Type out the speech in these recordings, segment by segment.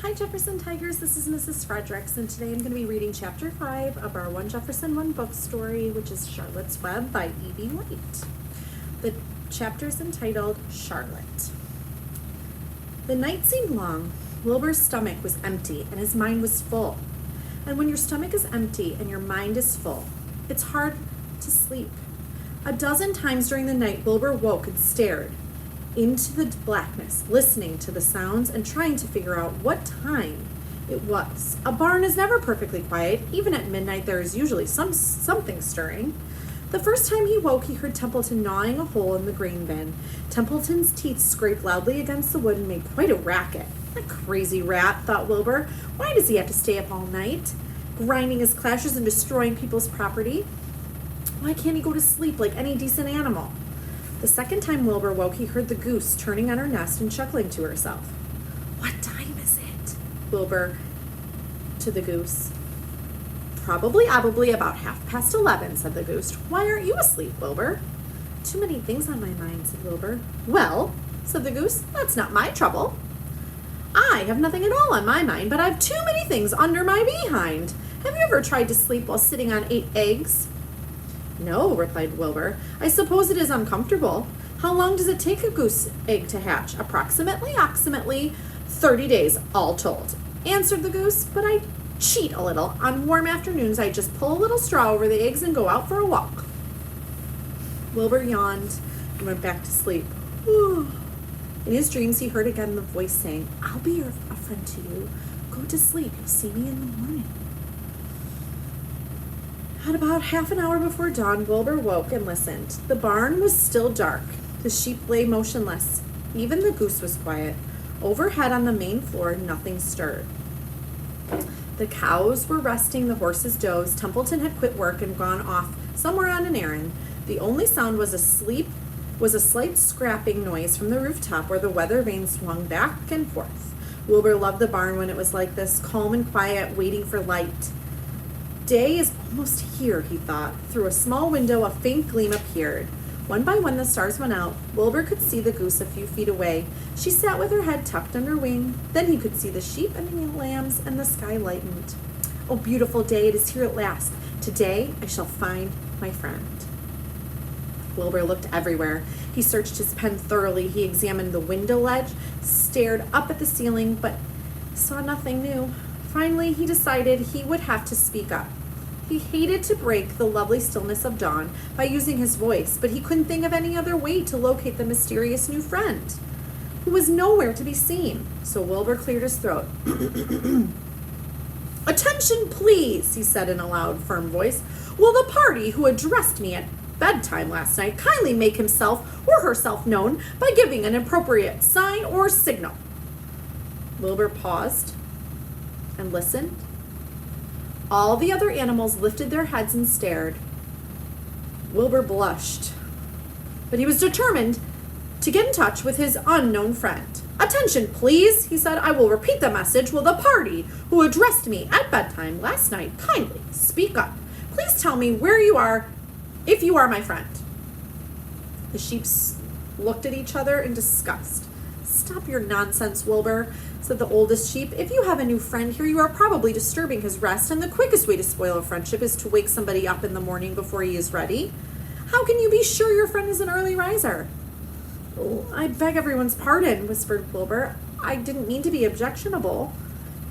Hi Jefferson Tigers, this is Mrs. Friedericks, and today I'm going to be reading Chapter 5 of our One Jefferson, One Book story, which is Charlotte's Web by E.B. White. The chapter is entitled Charlotte. The night seemed long. Wilbur's stomach was empty and his mind was full. And when your stomach is empty and your mind is full, it's hard to sleep. A dozen times during the night, Wilbur woke and stared into the blackness, listening to the sounds and trying to figure out what time it was. A barn is never perfectly quiet. Even at midnight, there is usually something stirring. The first time he woke, he heard Templeton gnawing a hole in the grain bin. Templeton's teeth scraped loudly against the wood and made quite a racket. A crazy rat, thought Wilbur. Why does he have to stay up all night, grinding his clashes and destroying people's property? Why can't he go to sleep like any decent animal? The second time Wilbur woke, he heard the goose turning on her nest and chuckling to herself. What time is it? Wilbur to the goose. Probably about 11:30, said the goose. Why aren't you asleep, Wilbur? Too many things on my mind, said Wilbur. Well, said the goose, that's not my trouble. I have nothing at all on my mind, but I've too many things under my behind. Have you ever tried to sleep while sitting on 8 eggs? No, replied Wilbur. I suppose it is uncomfortable. How long does it take a goose egg to hatch? Approximately 30 days, all told, answered the goose. But I cheat a little. On warm afternoons, I just pull a little straw over the eggs and go out for a walk. Wilbur yawned and went back to sleep. Whew. In his dreams, he heard again the voice saying, I'll be a friend to you. Go to sleep. You'll see me in the morning. At about half an hour before dawn, Wilbur woke and listened. The barn was still dark. The sheep lay motionless. Even the goose was quiet. Overhead on the main floor, nothing stirred. The cows were resting, the horses dozed. Templeton had quit work and gone off somewhere on an errand. The only sound was a slight scrapping noise from the rooftop where the weather vane swung back and forth. Wilbur loved the barn when it was like this, calm and quiet, waiting for light. Day is almost here, he thought. Through a small window, a faint gleam appeared. One by one, the stars went out. Wilbur could see the goose a few feet away. She sat with her head tucked under wing. Then he could see the sheep and the lambs, and the sky lightened. Oh, beautiful day, it is here at last. Today, I shall find my friend. Wilbur looked everywhere. He searched his pen thoroughly. He examined the window ledge, stared up at the ceiling, but saw nothing new. Finally, he decided he would have to speak up. He hated to break the lovely stillness of dawn by using his voice, but he couldn't think of any other way to locate the mysterious new friend, who was nowhere to be seen. So Wilbur cleared his throat. Attention, please, he said in a loud, firm voice. Will the party who addressed me at bedtime last night kindly make himself or herself known by giving an appropriate sign or signal? Wilbur paused and listened. All the other animals lifted their heads and stared. Wilbur blushed, but he was determined to get in touch with his unknown friend. Attention, please, he said. I will repeat the message. Will the party who addressed me at bedtime last night kindly speak up? Please tell me where you are, if you are my friend. The sheep looked at each other in disgust. Stop your nonsense, Wilbur, said the oldest sheep. If you have a new friend here, you are probably disturbing his rest, and the quickest way to spoil a friendship is to wake somebody up in the morning before he is ready. How can you be sure your friend is an early riser? Oh, I beg everyone's pardon, whispered Wilbur. I didn't mean to be objectionable.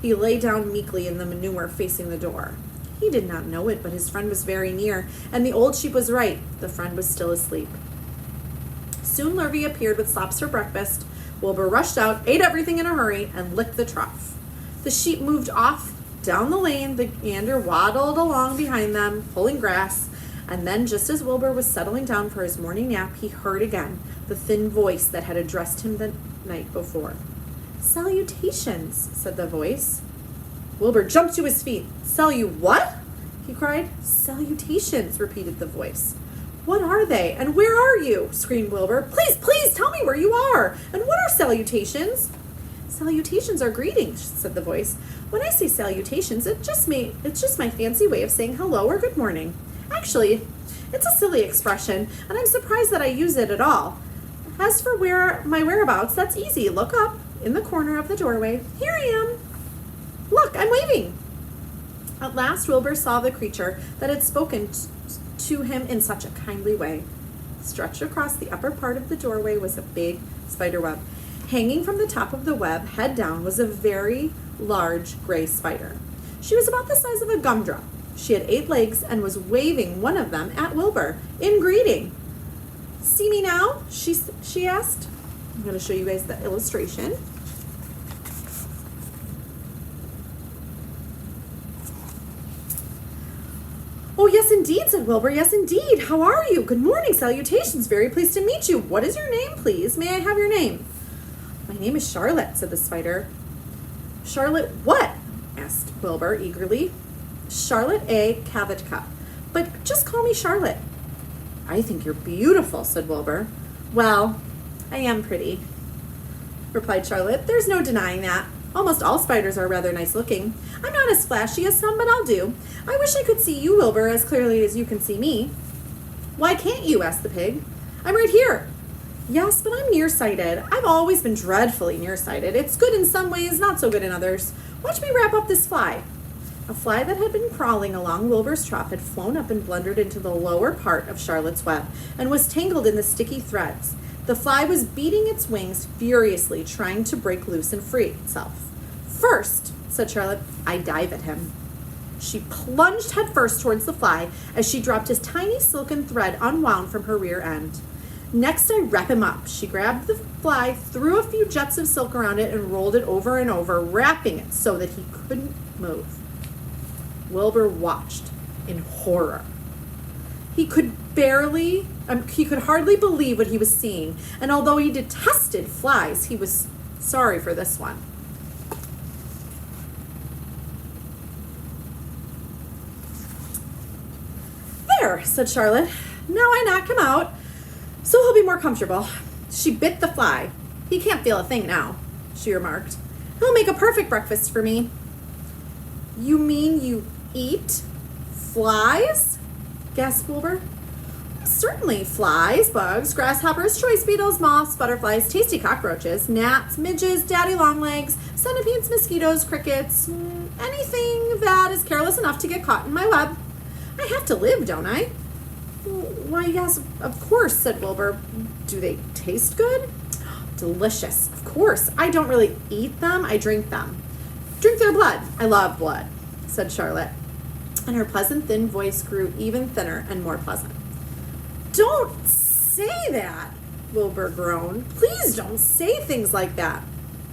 He lay down meekly in the manure facing the door. He did not know it, but his friend was very near, and the old sheep was right. The friend was still asleep. Soon Lurvy appeared with slops for breakfast. Wilbur rushed out, ate everything in a hurry, and licked the trough. The sheep moved off down the lane. The gander waddled along behind them, pulling grass. And then, just as Wilbur was settling down for his morning nap, he heard again the thin voice that had addressed him the night before. Salutations, said the voice. Wilbur jumped to his feet. What? He cried. Salutations, repeated the voice. What are they, and where are you? Screamed Wilbur. Please, tell me where you are, and what are salutations? Salutations are greetings, said the voice. When I say salutations, it's just my fancy way of saying hello or good morning. Actually, it's a silly expression, and I'm surprised that I use it at all. As for my whereabouts, that's easy. Look up in the corner of the doorway. Here I am. Look, I'm waving. At last, Wilbur saw the creature that had spoken to him in such a kindly way. Stretched across the upper part of the doorway was a big spider web. Hanging from the top of the web, head down, was a very large gray spider. She was about the size of a gumdrop. She had 8 legs and was waving one of them at Wilbur in greeting. "See me now?" she asked. I'm going to show you guys the illustration. "Oh, yes, indeed," said Wilbur. "Yes, indeed. How are you? Good morning. Salutations. Very pleased to meet you. What is your name, please? May I have your name?" "My name is Charlotte," said the spider. "Charlotte what?" asked Wilbur eagerly. "Charlotte A. Kavitka. But just call me Charlotte." "I think you're beautiful," said Wilbur. "Well, I am pretty," replied Charlotte. "There's no denying that. Almost all spiders are rather nice looking. I'm not as flashy as some, but I'll do. I wish I could see you, Wilbur, as clearly as you can see me." "Why can't you?" asked the pig. "I'm right here." "Yes, but I'm nearsighted. I've always been dreadfully nearsighted. It's good in some ways, not so good in others. Watch me wrap up this fly." A fly that had been crawling along Wilbur's trough had flown up and blundered into the lower part of Charlotte's web and was tangled in the sticky threads. The fly was beating its wings furiously, trying to break loose and free itself. "First," said Charlotte, "I dive at him." She plunged headfirst towards the fly as she dropped his tiny silken thread unwound from her rear end. "Next, I wrap him up." She grabbed the fly, threw a few jets of silk around it, and rolled it over and over, wrapping it so that he couldn't move. Wilbur watched in horror. He could hardly believe what he was seeing, and although he detested flies, he was sorry for this one. "There," said Charlotte. "Now I knock him out, so he'll be more comfortable." She bit the fly. "He can't feel a thing now," she remarked. "He'll make a perfect breakfast for me." "You mean you eat flies?" gasped Wilbur. "Certainly, flies, bugs, grasshoppers, choice beetles, moths, butterflies, tasty cockroaches, gnats, midges, daddy longlegs, centipedes, mosquitoes, crickets, anything that is careless enough to get caught in my web. I have to live, don't I?" "Why, yes, of course," said Wilbur. "Do they taste good?" "Delicious, of course. I don't really eat them, I drink them." "Drink their blood. I love blood," said Charlotte, and her pleasant thin voice grew even thinner and more pleasant. "Don't say that," Wilbur groaned. "Please don't say things like that."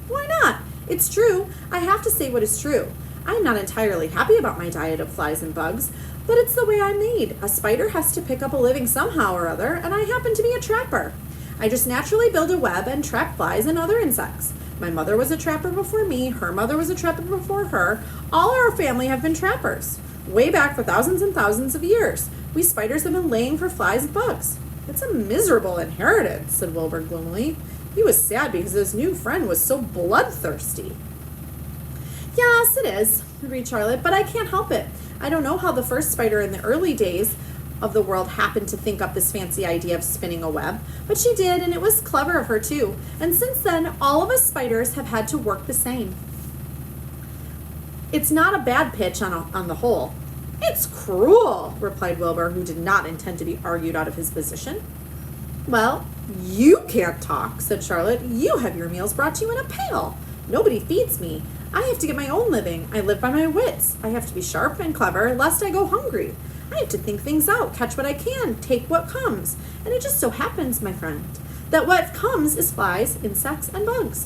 "Why not? It's true. I have to say what is true. I'm not entirely happy about my diet of flies and bugs, but it's the way I'm made. A spider has to pick up a living somehow or other, and I happen to be a trapper. I just naturally build a web and trap flies and other insects. My mother was a trapper before me, her mother was a trapper before her. All our family have been trappers, way back for thousands and thousands of years. We spiders have been laying for flies and bugs." "It's a miserable inheritance," said Wilbur gloomily. He was sad because his new friend was so bloodthirsty. "Yes, it is," agreed Charlotte, "but I can't help it. I don't know how the first spider in the early days of the world happened to think up this fancy idea of spinning a web, but she did, and it was clever of her too. And since then, all of us spiders have had to work the same. It's not a bad pitch on the whole." "It's cruel," replied Wilbur, who did not intend to be argued out of his position. "Well, you can't talk," said Charlotte. "You have your meals brought to you in a pail. Nobody feeds me. I have to get my own living. I live by my wits. I have to be sharp and clever, lest I go hungry. I have to think things out, catch what I can, take what comes. And it just so happens, my friend, that what comes is flies, insects, and bugs."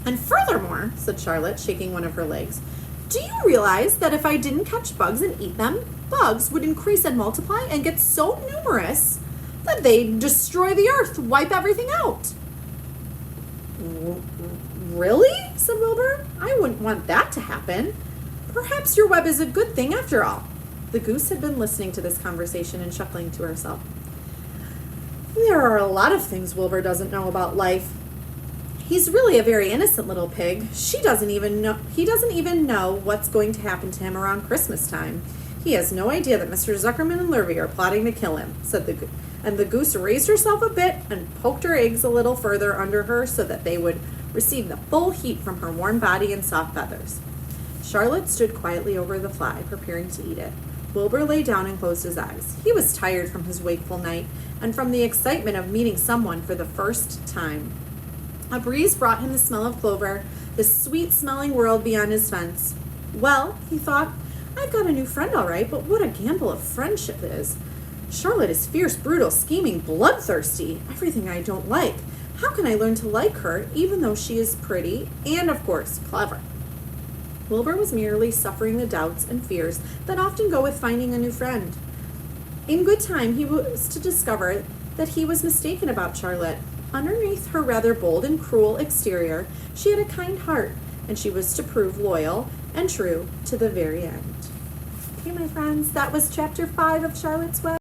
"And furthermore," said Charlotte, shaking one of her legs, "do you realize that if I didn't catch bugs and eat them, bugs would increase and multiply and get so numerous that they'd destroy the earth, wipe everything out?" "Really?" said Wilbur. "I wouldn't want that to happen. Perhaps your web is a good thing after all." The goose had been listening to this conversation and chuckling to herself. "There are a lot of things Wilbur doesn't know about life. He's really a very innocent little pig. He doesn't even know what's going to happen to him around Christmas time. He has no idea that Mr. Zuckerman and Lurvy are plotting to kill him," said the goose. And the goose raised herself a bit and poked her eggs a little further under her so that they would receive the full heat from her warm body and soft feathers. Charlotte stood quietly over the fly, preparing to eat it. Wilbur lay down and closed his eyes. He was tired from his wakeful night and from the excitement of meeting someone for the first time. A breeze brought him the smell of clover, the sweet-smelling world beyond his fence. Well, he thought, I've got a new friend all right, but what a gamble of friendship is. Charlotte is fierce, brutal, scheming, bloodthirsty, everything I don't like. How can I learn to like her, even though she is pretty and, of course, clever? Wilbur was merely suffering the doubts and fears that often go with finding a new friend. In good time, he was to discover that he was mistaken about Charlotte. Underneath her rather bold and cruel exterior, she had a kind heart, and she was to prove loyal and true to the very end. Okay, my friends, that was chapter 5 of Charlotte's Web.